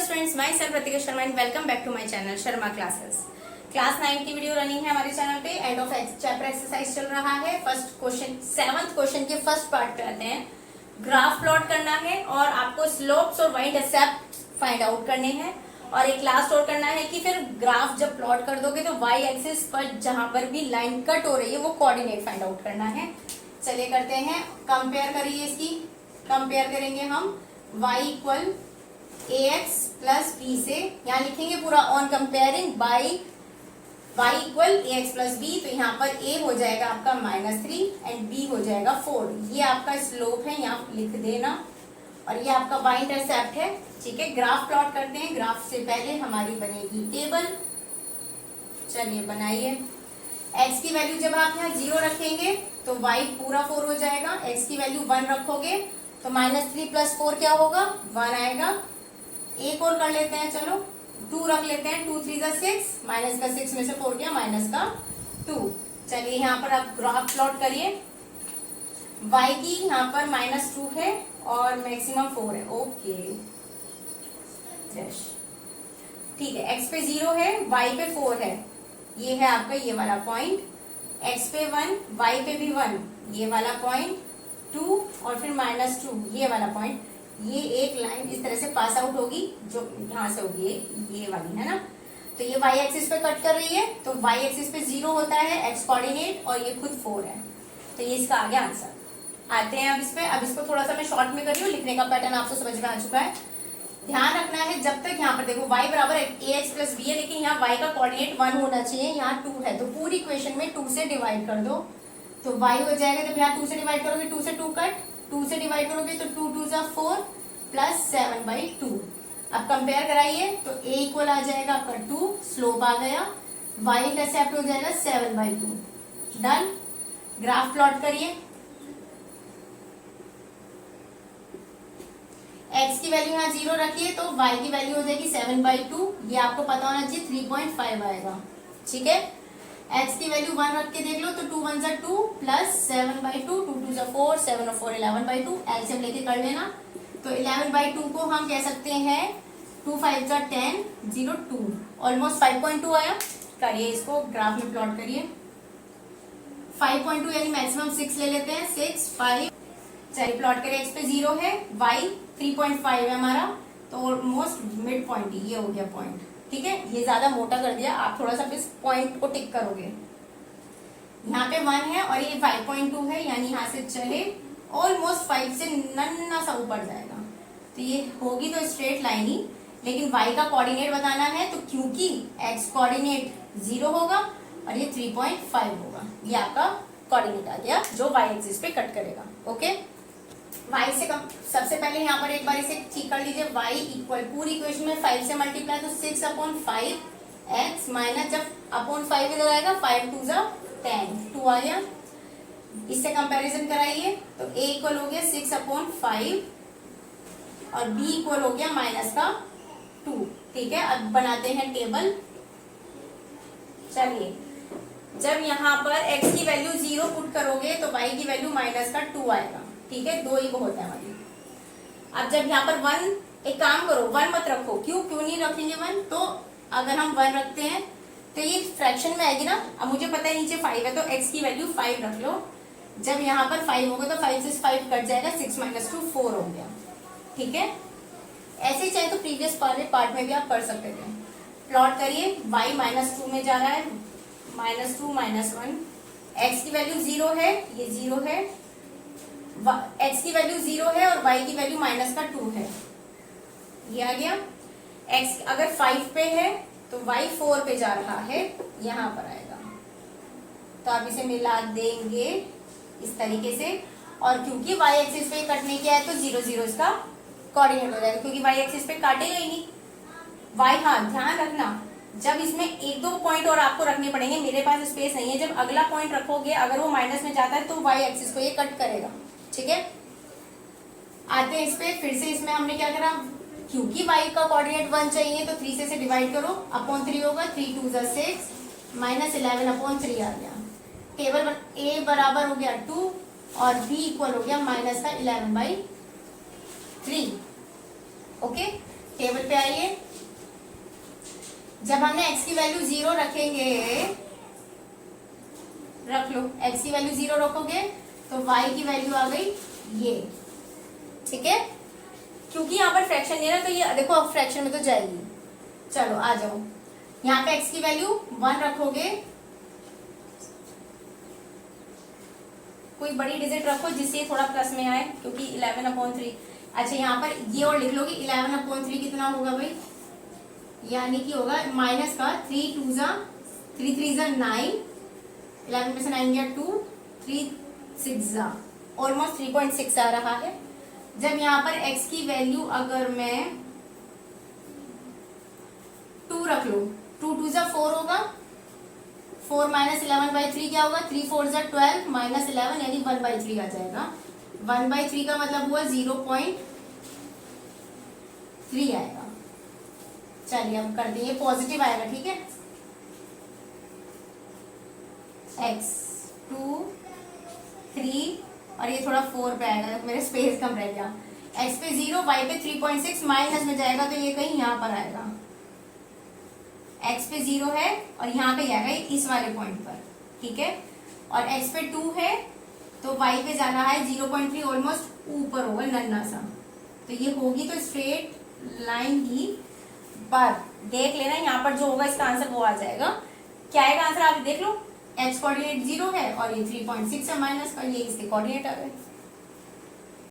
Students, myself Pratika Sharma and welcome back to my channel Sharma classes. Class 9 की video running है हमारे channel पे। End of chapter exercise चल रहा है। फर्स्ट क्वेश्चन 7th क्वेश्चन के फर्स्ट पार्ट पे आते हैं। ग्राफ प्लॉट करना है और आपको स्लोप्स और y इंटरसेप्ट फाइंड आउट करने हैं और एक लास्ट और करना है कि फिर ग्राफ जब प्लॉट कर दोगे तो y एक्सिस पर जहां पर भी लाइन कट हो रही है वो कोऑर्डिनेट फाइंड आउट करना है। चलिए करते हैं, कंपेयर करिए इसकी। कंपेयर करेंगे हम y equal ax plus b से, यहाँ लिखेंगे पूरा on comparing by y equal ax plus b। तो यहाँ पर a हो जाएगा आपका -3 एंड b हो जाएगा 4। ये आपका स्लोप है, यहाँ लिख देना। और ये आपका y इंटरसेप्ट है। ठीक है, ग्राफ प्लॉट करते हैं। ग्राफ से पहले हमारी बनेगी टेबल। चलिए बनाइए। x की वैल्यू जब आप यहाँ 0 रखेंगे तो y पूरा 4 हो जाएगा। x की वैल्यू 1 रखोगे तो -3 प्लस 4 क्या होगा, 1 आएगा। एक और कर लेते हैं, चलो 2 रख लेते हैं। 2 3 6, माइनस का 6 में से 4 गया, माइनस का 2। चलिए यहाँ पर आप ग्राफ प्लॉट करिए। y की यहाँ पर -2 है और मैक्सिमम 4 है। ओके, ठीक है। x पे 0 है, y पे 4 है। ये है आपका ये वाला पॉइंट। x पे 1, y पे भी 1, ये वाला पॉइंट 2 और फिर -2 ये वाला पॉइंट। ये एक लाइन इस तरह से पास आउट होगी जो यहां से होगी, ये वाली है ना। तो ये y एक्सिस पे कट कर रही है तो y एक्सिस पे 0 होता है x कोऑर्डिनेट और ये खुद 4 है। तो ये इसका आ गया आंसर। आते हैं अब इस पे। अब इसको थोड़ा सा मैं शॉर्ट में कर रही हूँ, लिखने का पैटर्न आपको समझ में आ चुका है। ध्यान रखना है जब तक यहाँ पर देखो y बराबर ax प्लस b है, लेकिन यहाँ y का कोऑर्डिनेट 1 होना चाहिए, यहाँ 2 है। तो पूरी इक्वेशन में 2 से डिवाइड कर दो तो y हो जाएगा। जब यहाँ 2 से डिवाइड करोगे 2 से 2 कट, 2 से डिवाइड करोगे तो 2 2 जा 4 प्लस 7/2। अब कंपेयर कराइए तो a इक्वल आ जाएगा आपका 2, स्लोप आ गया, y इंटरसेप्ट हो जाएगा 7/2। डन। ग्राफ प्लॉट करिए। x की वैल्यू यहाँ 0 रखिए तो y की वैल्यू हो जाएगी 7/2। ये आपको पता होना चाहिए 3.5 आएगा। ठीक है, x की वैल्यू 1 रख के देख लो तो 2 1 जा 2 प्लस 7/2, 2 2 जा 4, 7 और 4 11/2। एलसीएम लेके कर लेना। तो 11/2 को हम कह सकते हैं 2 5 जा 10, 0 2, ऑलमोस्ट 5.2 आया। करिए इसको, ग्राफ में प्लॉट करिए। 5.2 यानी मैक्सिमम 6 ले लेते हैं, 6 5। चलिए प्लॉट करिए। x पे 0 है, y 3.5 है हमारा, तो ऑलमोस्ट मिड पॉइंट ये हो गया पॉइंट। ठीक है, ये ज्यादा मोटा कर दिया, आप थोड़ा सा इस पॉइंट को टिक करोगे। यहाँ पे 1 है और ये 5.2 है, यानी यहाँ से चले ऑलमोस्ट 5 से नन्ना सा ऊपर जाएगा। तो ये होगी तो स्ट्रेट लाइन ही, लेकिन y का कोऑर्डिनेट बताना है तो क्योंकि x कोऑर्डिनेट 0 होगा और ये 3.5 होगा, ये आपका कोऑर्डिनेट आ गया जो y एक्सिस पे कट करेगा। ओके, y से कम। सबसे पहले यहाँ पर एक बार इसे ठीक कर लीजिए। y इक्वल पूरी इक्वेशन में 5 से मल्टीप्लाई तो 6/5 x माइनस, जब अपॉन 5 इधर आएगा 5 2 जा 10, 2 आ गया। इससे कंपैरिजन कराइए तो a इक्वल हो गया 6/5 और b इक्वल हो गया -2। ठीक है, अब बनाते हैं टेबल। चलिए, जब यहाँ पर x की वैल्यू 0 पुट करोगे तो y की वैल्यू -2 आएगा। ठीक है, 2 ही बहुत है हमारी। अब जब यहाँ पर 1, एक काम करो 1 मत रखो। क्यों नहीं रखेंगे 1? तो अगर हम 1 रखते हैं तो ये फ्रैक्शन में आएगी ना। अब मुझे पता है नीचे 5 है तो x की वैल्यू 5 रख लो। जब यहाँ पर 5 होगा तो 5 से 5 कट जाएगा, 6 - 2 4 हो गया। ठीक है, ऐसे ही चाहे तो प्रीवियस पार्ट में भी आप कर सकते थे। प्लॉट करिए। y -2 में जा रहा है, -2 -1। x की वैल्यू 0 है, ये 0 है। x की वैल्यू 0 है और y की वैल्यू -2 है, ये आ गया। x अगर 5 पे है तो y 4 पे जा रहा है, यहाँ पर आएगा। तो आप इसे मिला देंगे इस तरीके से। और क्योंकि y एक्सिस पे कटने किया है तो 0 0 इसका कोऑर्डिनेट हो जाएगा, क्योंकि y एक्सिस पे काटेगा ही नहीं y। हाँ, ध्यान रखना जब इसमें 1 2 पॉइंट और आपको रखने पड़ेंगे, मेरे पास स्पेस नहीं है। जब अगला पॉइंट रखोगे अगर वो माइनस में जाता है तो y एक्सिस को ये कट करेगा। ठीक है, आते हैं इस पे। फिर से इसमें हमने क्या करा, क्योंकि y का कोऑर्डिनेट 1 चाहिए तो 3 से डिवाइड करो, अपॉन 3 होगा, 3 2 जा 6 -11/3 आ गया। टेबल a बराबर हो गया 2 और b इक्वल हो गया -11/3। ओके, टेबल पे आइए, जब हमने x की वैल्यू 0 रखेंगे, रख लो x की वैल्यू 0 रखोगे तो y की वैल्यू आ गई ये, ठीक है। क्योंकि यहाँ पर फ्रैक्शन नहीं है ना, तो ये देखो अब फ्रैक्शन में तो जाएगी। चलो आ जाओ, यहाँ पे x की वैल्यू 1 रखोगे, कोई बड़ी डिजिट रखो जिससे थोड़ा प्लस में आए, क्योंकि 11/3। अच्छा यहाँ पर ये और लिख लोगे 11/3 कितना होगा भाई, यानी कि होगा माइनस का 3 2 जा 3 3 जा 9, 11 में से 9 गया 2, 3 6 जा ऑलमोस्ट 3.6 आ रहा है। जब यहाँ पर x की वैल्यू अगर मैं 2 रख लो, 2 2 जा 4 होगा, 4 माइनस 11/3 क्या होगा, 3 4 जा 12 माइनस 11 यानी 1/3 आ जाएगा। 1/3 का मतलब हुआ 0.3 आएगा। चलिए अब कर देंगे, पॉजिटिव आएगा, ठीक है। x 2 3 और ये थोड़ा 4 पे आएगा, मेरे स्पेस कम रह गया। x पे 0, y पे 3.6, माइनस में जाएगा तो ये कहीं यहाँ पर आएगा। x पे 0 है और यहाँ पे आएगा इस वाले पॉइंट पर, ठीक है। और x पे 2 है तो y पे जाना है 0.3, ऑलमोस्ट ऊपर होगा नन्ना सा, तो ये होगी तो स्ट्रेट लाइन ही। पर देख लेना यहाँ पर जो होगा इसका आंसर वो आ जाएगा। क्या आएगा आंसर आप देख लो, x कोऑर्डिनेट 0 है और ये 3.6 है माइनस का, ये इसके कोऑर्डिनेट आ गए।